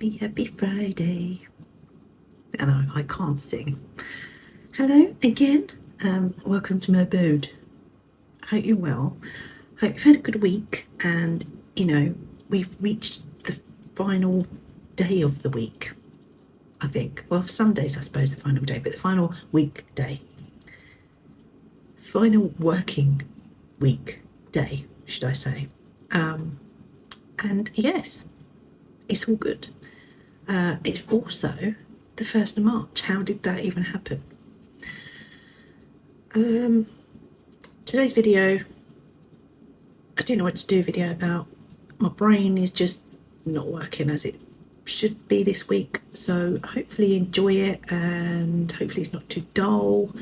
Happy Friday. And I can't sing. Hello again. Welcome to my abode. Hope you're well. Hope you've had a good week, and we've reached the final day of the week. I think. Well, for some days, I suppose the final day, but the final weekday. Final working week day, should I say. And yes, it's all good. It's also the 1st of March. How did that even happen? Today's video, I don't know what to do a video about. My brain is just not working as it should be this week, so hopefully enjoy it, and hopefully it's not too dull.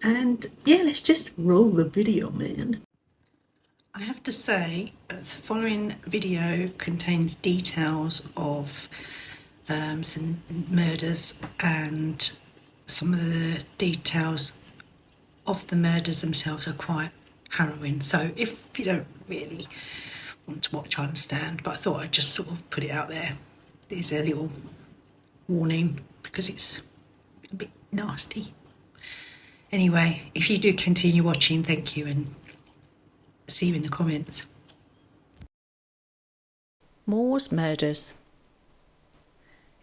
And yeah, let's just roll the video, man. I have to say, the following video contains details of some murders, and some of the details of the murders themselves are quite harrowing. So if you don't really want to watch, I understand, but I thought I'd just sort of put it out there. There's a little warning because it's a bit nasty. Anyway, if you do continue watching, thank you, and see you in the comments. Moors murders.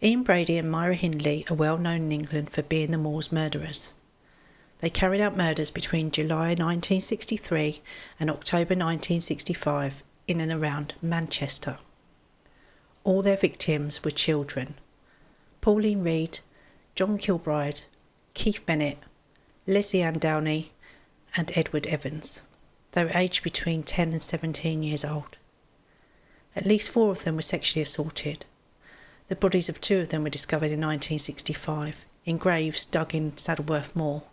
Ian Brady and Myra Hindley are well known in England for being the Moors murderers. They carried out murders between July 1963 and October 1965 in and around Manchester. All their victims were children: Pauline Reed, John Kilbride, Keith Bennett, Leslie Ann Downey and Edward Evans. They were aged between 10 and 17 years old. At least 4 of them were sexually assaulted. The bodies of 2 of them were discovered in 1965 in graves dug in Saddleworth Moor.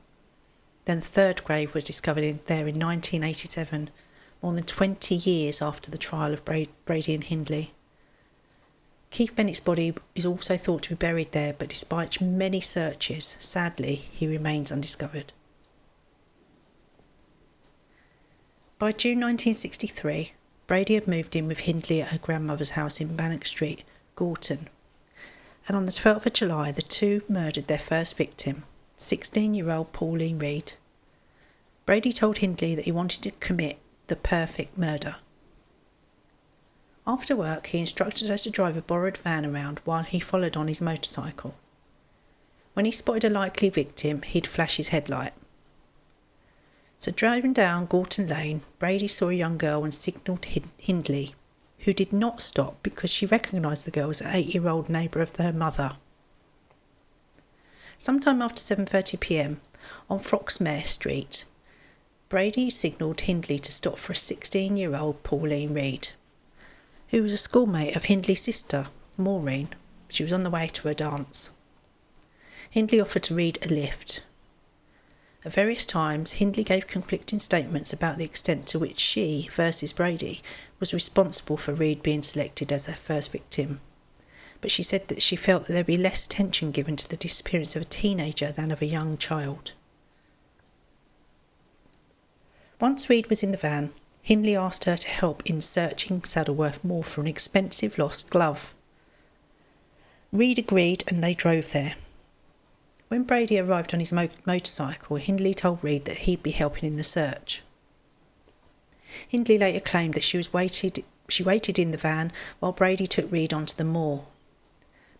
Then the 3rd grave was discovered there in 1987, more than 20 years after the trial of Brady and Hindley. Keith Bennett's body is also thought to be buried there, but despite many searches, sadly, he remains undiscovered. By June 1963, Brady had moved in with Hindley at her grandmother's house in Bannock Street, Gorton. And on the 12th of July, the two murdered their first victim, 16-year-old Pauline Reed. Brady told Hindley that he wanted to commit the perfect murder. After work, he instructed her to drive a borrowed van around while he followed on his motorcycle. When he spotted a likely victim, he'd flash his headlight. So driving down Gorton Lane, Brady saw a young girl and signalled Hindley, who did not stop because she recognised the girl as an 8-year-old neighbour of her mother. Sometime after 7:30 p.m, on Froxmere Street, Brady signalled Hindley to stop for a 16-year-old Pauline Reed, who was a schoolmate of Hindley's sister, Maureen. She was on the way to her dance. Hindley offered to Reed a lift. At various times, Hindley gave conflicting statements about the extent to which she, versus Brady, was responsible for Reed being selected as her first victim. But she said that she felt that there would be less attention given to the disappearance of a teenager than of a young child. Once Reed was in the van, Hindley asked her to help in searching Saddleworth Moor for an expensive lost glove. Reed agreed and they drove there. When Brady arrived on his motorcycle, Hindley told Reed that he'd be helping in the search. Hindley later claimed that she waited in the van while Brady took Reed onto the moor.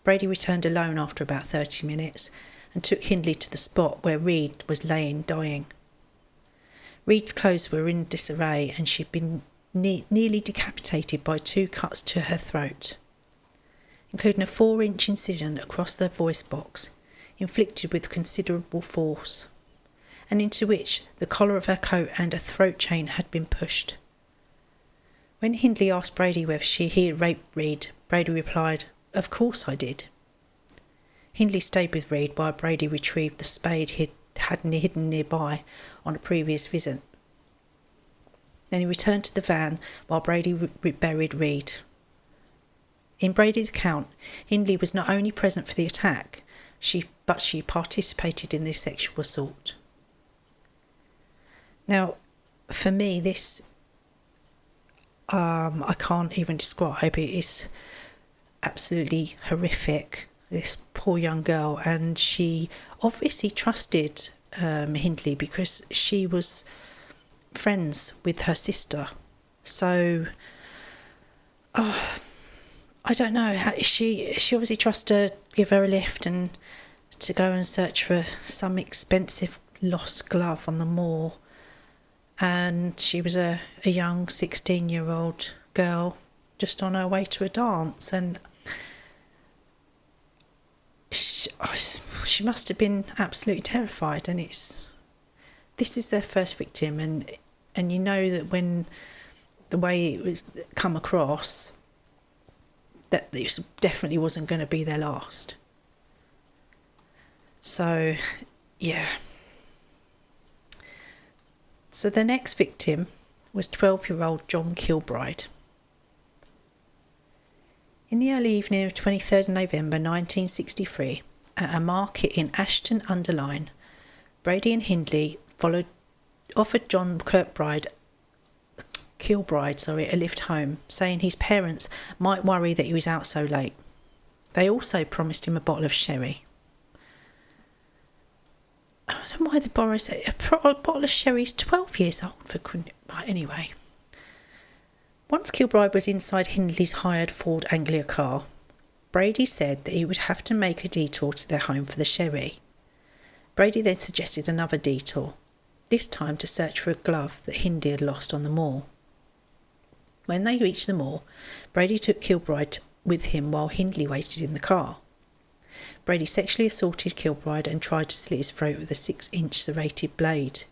Brady returned alone after about 30 minutes and took Hindley to the spot where Reed was laying dying. Reed's clothes were in disarray and she'd been nearly decapitated by 2 cuts to her throat, including a 4-inch incision across the voice box, inflicted with considerable force, and into which the collar of her coat and a throat chain had been pushed. When Hindley asked Brady whether he had raped Reed, Brady replied, "Of course I did." Hindley stayed with Reed while Brady retrieved the spade he had hidden nearby on a previous visit. Then he returned to the van while Brady buried Reed. In Brady's account, Hindley was not only present for the attack, but she participated in this sexual assault. Now, for me, this I can't even describe it. absolutely horrific, this poor young girl, and she obviously trusted Hindley because she was friends with her sister. So I don't know, she obviously trusted her, give her a lift and to go and search for some expensive lost glove on the moor. And she was a young 16-year-old girl just on her way to a dance, and she must have been absolutely terrified. And this is their first victim, and you know that when the way it was come across, that this definitely wasn't going to be their last. So, yeah. So the next victim was 12-year-old John Kilbride. In the early evening of 23rd November 1963, at a market in Ashton-under-Lyne, Brady and Hindley offered John Kilbride a lift home, saying his parents might worry that he was out so late. They also promised him a bottle of sherry. I don't know why the borrower said a bottle of sherry is 12 years old. Anyway. Once Kilbride was inside Hindley's hired Ford Anglia car, Brady said that he would have to make a detour to their home for the sherry. Brady then suggested another detour, this time to search for a glove that Hindley had lost on the moor. When they reached the moor, Brady took Kilbride with him while Hindley waited in the car. Brady sexually assaulted Kilbride and tried to slit his throat with a 6-inch serrated blade,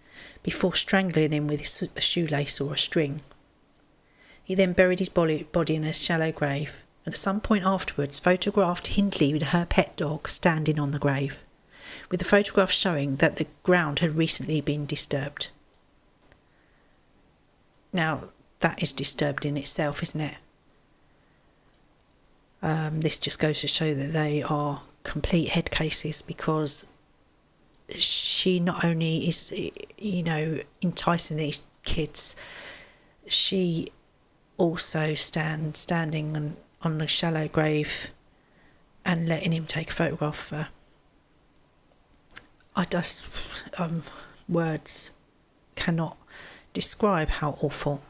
before strangling him with a shoelace or a string. He then buried his body in a shallow grave, and at some point afterwards photographed Hindley with her pet dog standing on the grave, with the photograph showing that the ground had recently been disturbed. Now, that is disturbed in itself, isn't it? This just goes to show that they are complete head cases, because she not only is, enticing these kids, she also standing on the shallow grave and letting him take a photograph of her. Words cannot describe how awful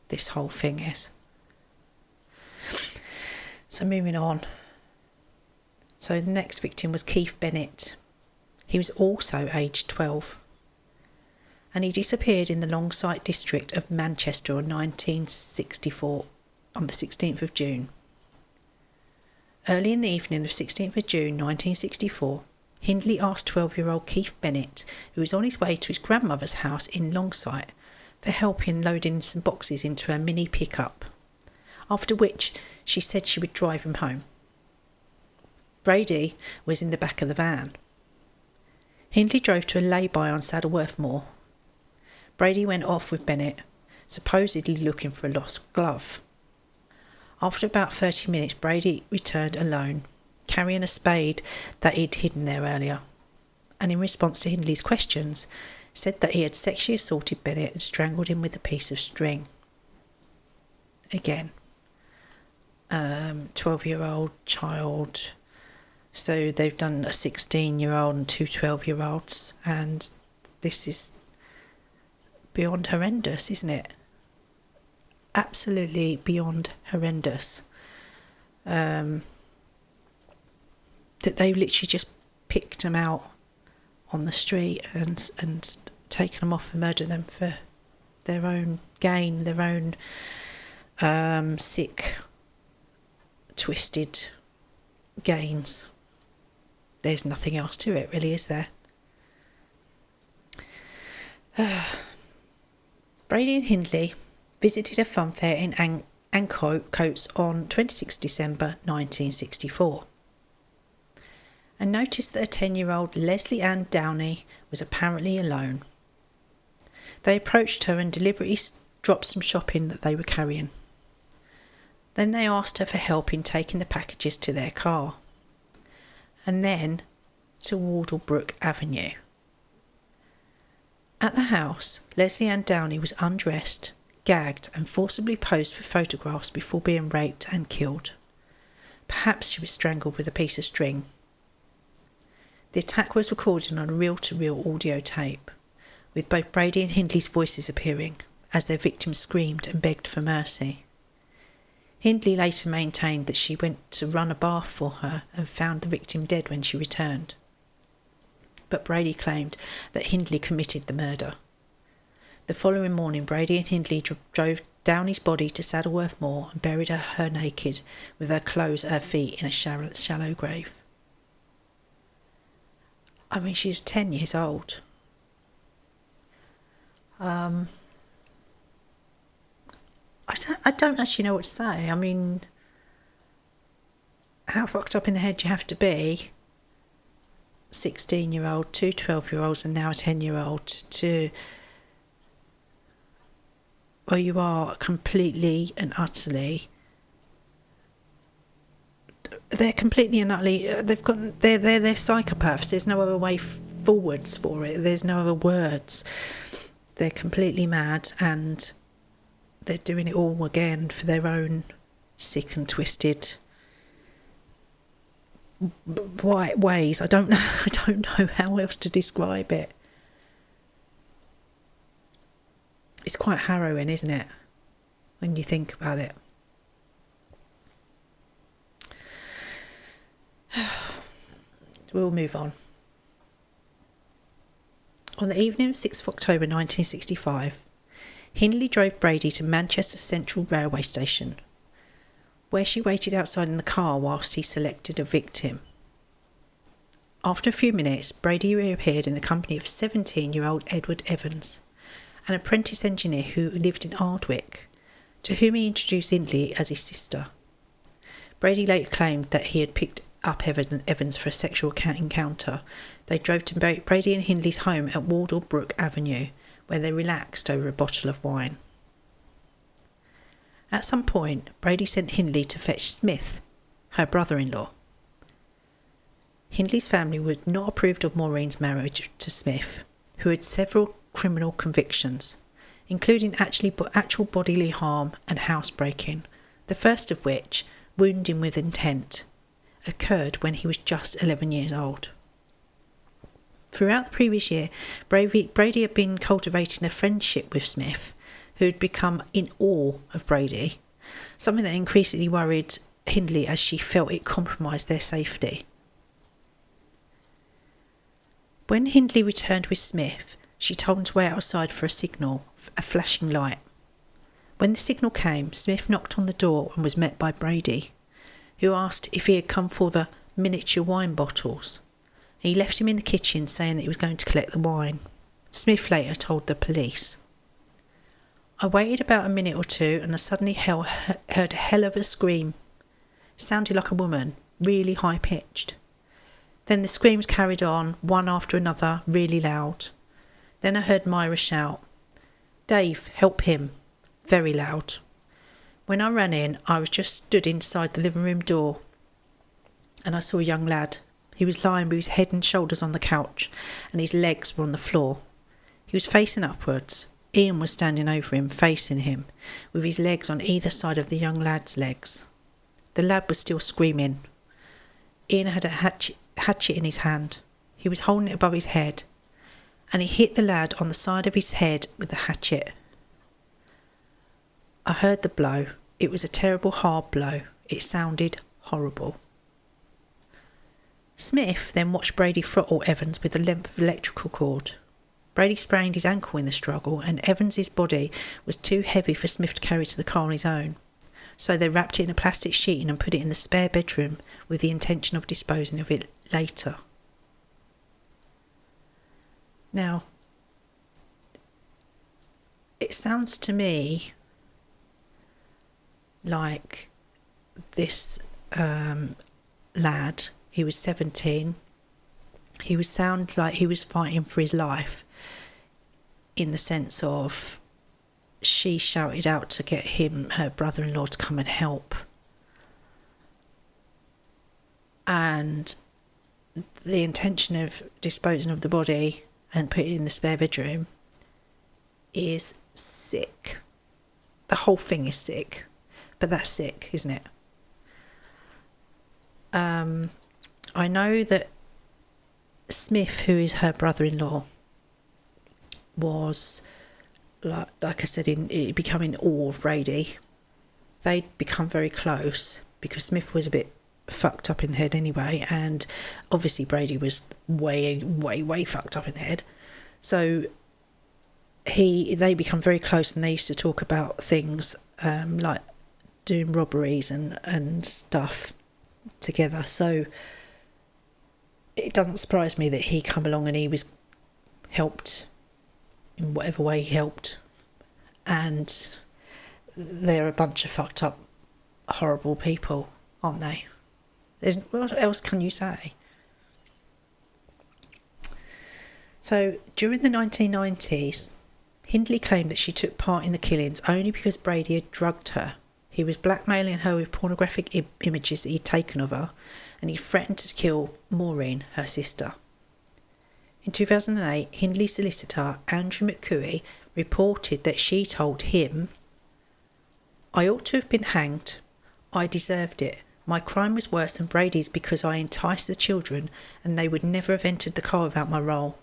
this whole thing is. So moving on. So the next victim was Keith Bennett. He was also aged 12. And he disappeared in the Longsight district of Manchester in 1964 on the 16th of June. Early in the evening of 16th of June 1964, Hindley asked 12-year-old Keith Bennett, who was on his way to his grandmother's house in Longsight, for help in loading some boxes into her mini pickup, after which she said she would drive him home. Brady was in the back of the van. Hindley drove to a lay-by on Saddleworth Moor. Brady went off with Bennett, supposedly looking for a lost glove. After about 30 minutes, Brady returned alone, carrying a spade that he'd hidden there earlier, and in response to Hindley's questions, said that he had sexually assaulted Bennett and strangled him with a piece of string. Again, 12-year-old child, so they've done a 16-year-old and two 12-year-olds, and this is beyond horrendous, isn't it? Absolutely beyond horrendous. That they literally just picked them out on the street and taken them off and murdered them for their own gain, their own sick, twisted gains. There's nothing else to it, really, is there? Brady and Hindley visited a fun fair in Ancoats on 26 December 1964 and noticed that a 10-year-old Leslie Ann Downey was apparently alone. They approached her and deliberately dropped some shopping that they were carrying. Then they asked her for help in taking the packages to their car, and then to Wardlebrook Avenue. At the house, Leslie Ann Downey was undressed, gagged and forcibly posed for photographs before being raped and killed. Perhaps she was strangled with a piece of string. The attack was recorded on a reel-to-reel audio tape, with both Brady and Hindley's voices appearing as their victims screamed and begged for mercy. Hindley later maintained that she went to run a bath for her and found the victim dead when she returned. But Brady claimed that Hindley committed the murder. The following morning, Brady and Hindley drove down his body to Saddleworth Moor and buried her naked, with her clothes at her feet in a shallow grave. I mean, she was 10 years old. I don't actually know what to say. I mean, how fucked up in the head do you have to be? 16-year-old, two 12-year-olds, and now a 10-year-old to... Well, you are completely and utterly... They're completely and utterly... They're psychopaths. There's no other way forwards for it. There's no other words. They're completely mad, and they're doing it all again for their own sick and twisted ways. I don't know how else to describe it. It's quite harrowing, isn't it, when you think about it? We'll move on. On the evening of 6th of October 1965, Hindley drove Brady to Manchester Central Railway Station, where she waited outside in the car whilst he selected a victim. After a few minutes, Brady reappeared in the company of 17-year-old Edward Evans, an apprentice engineer who lived in Ardwick, to whom he introduced Hindley as his sister. Brady later claimed that he had picked up Evans for a sexual encounter. They drove to Brady and Hindley's home at Wardlebrook Avenue, where they relaxed over a bottle of wine. At some point, Brady sent Hindley to fetch Smith, her brother-in-law. Hindley's family would not approved of Maureen's marriage to Smith, who had several criminal convictions, including actual bodily harm and housebreaking, the first of which, wounding with intent, occurred when he was just 11 years old. Throughout the previous year, Brady had been cultivating a friendship with Smith, who had become in awe of Brady, something that increasingly worried Hindley as she felt it compromised their safety. When Hindley returned with Smith, she told him to wait outside for a signal, a flashing light. When the signal came, Smith knocked on the door and was met by Brady, who asked if he had come for the miniature wine bottles. He left him in the kitchen, saying that he was going to collect the wine. Smith later told the police. I waited about a minute or two and I suddenly heard a hell of a scream. It sounded like a woman, really high-pitched. Then the screams carried on, one after another, really loud. Then I heard Myra shout, "Dave, help him," very loud. When I ran in, I was just stood inside the living room door, and I saw a young lad. He was lying with his head and shoulders on the couch, and his legs were on the floor. He was facing upwards. Ian was standing over him, facing him, with his legs on either side of the young lad's legs. The lad was still screaming. Ian had a hatchet in his hand. He was holding it above his head, and he hit the lad on the side of his head with the hatchet. I heard the blow. It was a terrible hard blow. It sounded horrible. Smith then watched Brady throttle Evans with a length of electrical cord. Brady sprained his ankle in the struggle, and Evans's body was too heavy for Smith to carry to the car on his own. So they wrapped it in a plastic sheeting and put it in the spare bedroom with the intention of disposing of it later. Now, it sounds to me like this lad, he was 17, sounds like he was fighting for his life, in the sense of she shouted out to get her brother-in-law to come and help. And the intention of disposing of the body and putting it in the spare bedroom is sick. The whole thing is sick. But that's sick, isn't it? I know that Smith, who is her brother-in-law, was, like I said, in becoming awe of Brady. They'd become very close because Smith was a bit fucked up in the head anyway, and obviously Brady was way fucked up in the head. So they become very close, and they used to talk about things like doing robberies and stuff together. So it doesn't surprise me that he come along and he was helped in whatever way he helped. And they're a bunch of fucked up, horrible people, aren't they? What else can you say? So during the 1990s, Hindley claimed that she took part in the killings only because Brady had drugged her. He was blackmailing her with pornographic images that he'd taken of her, and he threatened to kill Maureen, her sister. In 2008, Hindley's solicitor, Andrew McCooey, reported that she told him, "I ought to have been hanged. I deserved it. My crime was worse than Brady's because I enticed the children and they would never have entered the car without my role.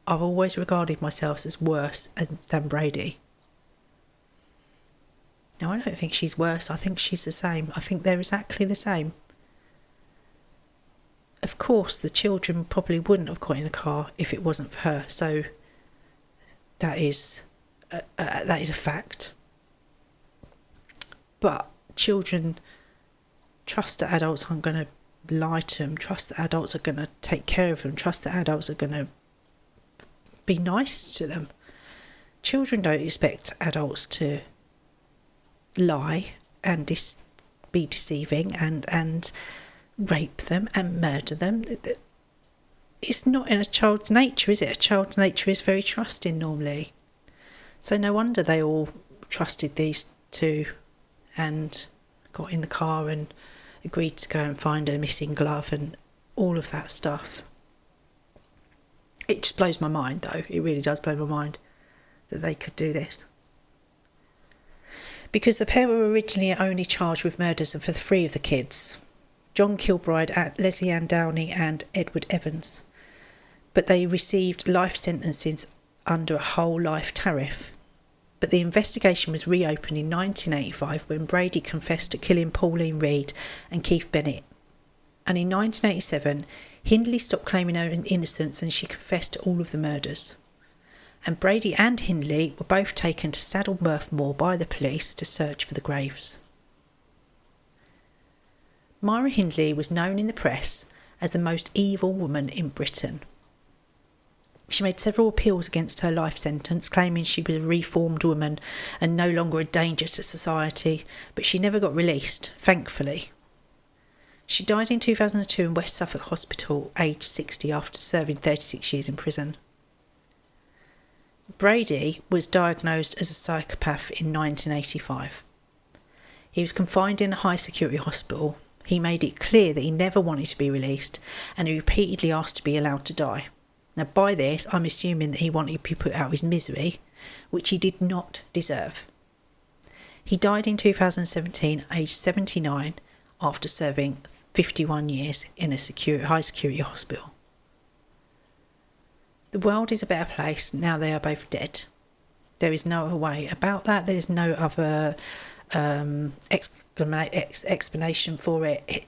I've always regarded myself as worse than Brady." Now, I don't think she's worse. I think she's the same. I think they're exactly the same. Of course, the children probably wouldn't have got in the car if it wasn't for her. So that is a fact. But children trust that adults aren't going to lie to them, trust that adults are going to take care of them, trust that adults are going to be nice to them. Children don't expect adults to lie and be deceiving and rape them and murder them. It's not in a child's nature, is it? A child's nature is very trusting normally. So no wonder they all trusted these two and got in the car and agreed to go and find a missing glove and all of that stuff. It just blows my mind, though. It really does blow my mind that they could do this. Because the pair were originally only charged with murders for 3 of the kids: John Kilbride, Leslie Ann Downey and Edward Evans. But they received life sentences under a whole life tariff. But the investigation was reopened in 1985 when Brady confessed to killing Pauline Reed and Keith Bennett. And in 1987, Hindley stopped claiming her innocence and she confessed to all of the murders. And Brady and Hindley were both taken to Saddleworth Moor by the police to search for the graves. Myra Hindley was known in the press as the most evil woman in Britain. She made several appeals against her life sentence, claiming she was a reformed woman and no longer a danger to society, but she never got released, thankfully. She died in 2002 in West Suffolk Hospital, aged 60, after serving 36 years in prison. Brady was diagnosed as a psychopath in 1985. He was confined in a high-security hospital. He made it clear that he never wanted to be released, and he repeatedly asked to be allowed to die. Now, by this, I'm assuming that he wanted to be put out of his misery, which he did not deserve. He died in 2017, aged 79, after serving 51 years in a high-security hospital. The world is a better place now they are both dead. There is no other way about that. There is no other explanation for it.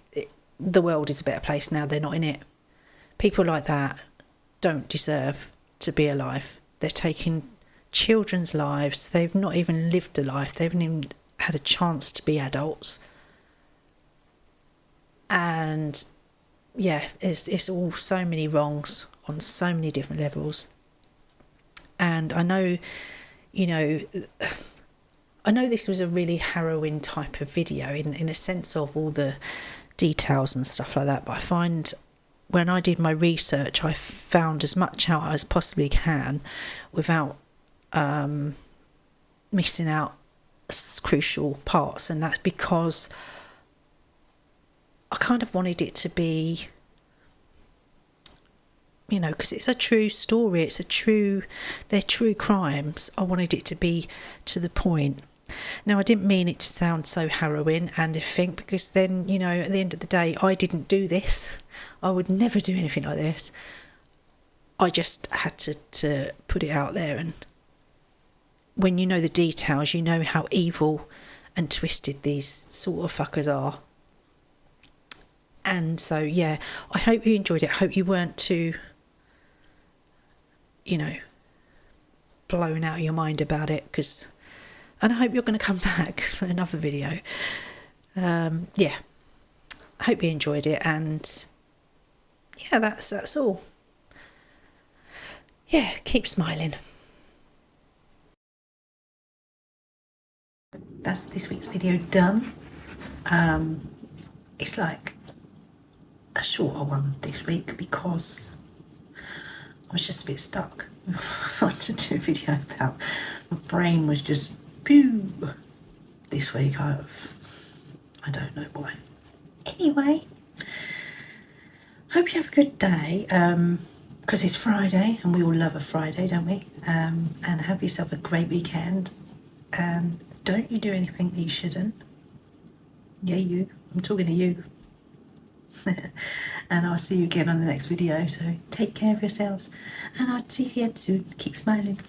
The world is a better place now they're not in it. People like that don't deserve to be alive. They're taking children's lives. They've not even lived a life. They haven't even had a chance to be adults. And yeah, it's all so many wrongs on so many different levels. And I know, I know this was a really harrowing type of video in a sense of all the details and stuff like that, but I find when I did my research, I found as much out as possibly can without missing out crucial parts, and that's because I kind of wanted it to be, because it's a true story, they're true crimes. I wanted it to be to the point Now, I didn't mean it to sound so harrowing and everything, because then, you know, at the end of the day, I didn't do this. I would never do anything like this. I just had to put it out there, and when you know the details, you know how evil and twisted these sort of fuckers are. And so, yeah, I hope you enjoyed it. I hope you weren't too, you know, blown out of your mind about it, and I hope you're going to come back for another video. Yeah, I hope you enjoyed it, and yeah, that's all. Yeah, keep smiling. That's this week's video done. It's like a shorter one this week because I was just a bit stuck. I wanted to do a video about, my brain was just pew this week. I don't know why. Anyway, hope you have a good day, because it's Friday and we all love a Friday, don't we? And have yourself a great weekend. Don't you do anything that you shouldn't. Yeah, you. I'm talking to you. And I'll see you again on the next video. So take care of yourselves, and I'll see you again soon. Keep smiling.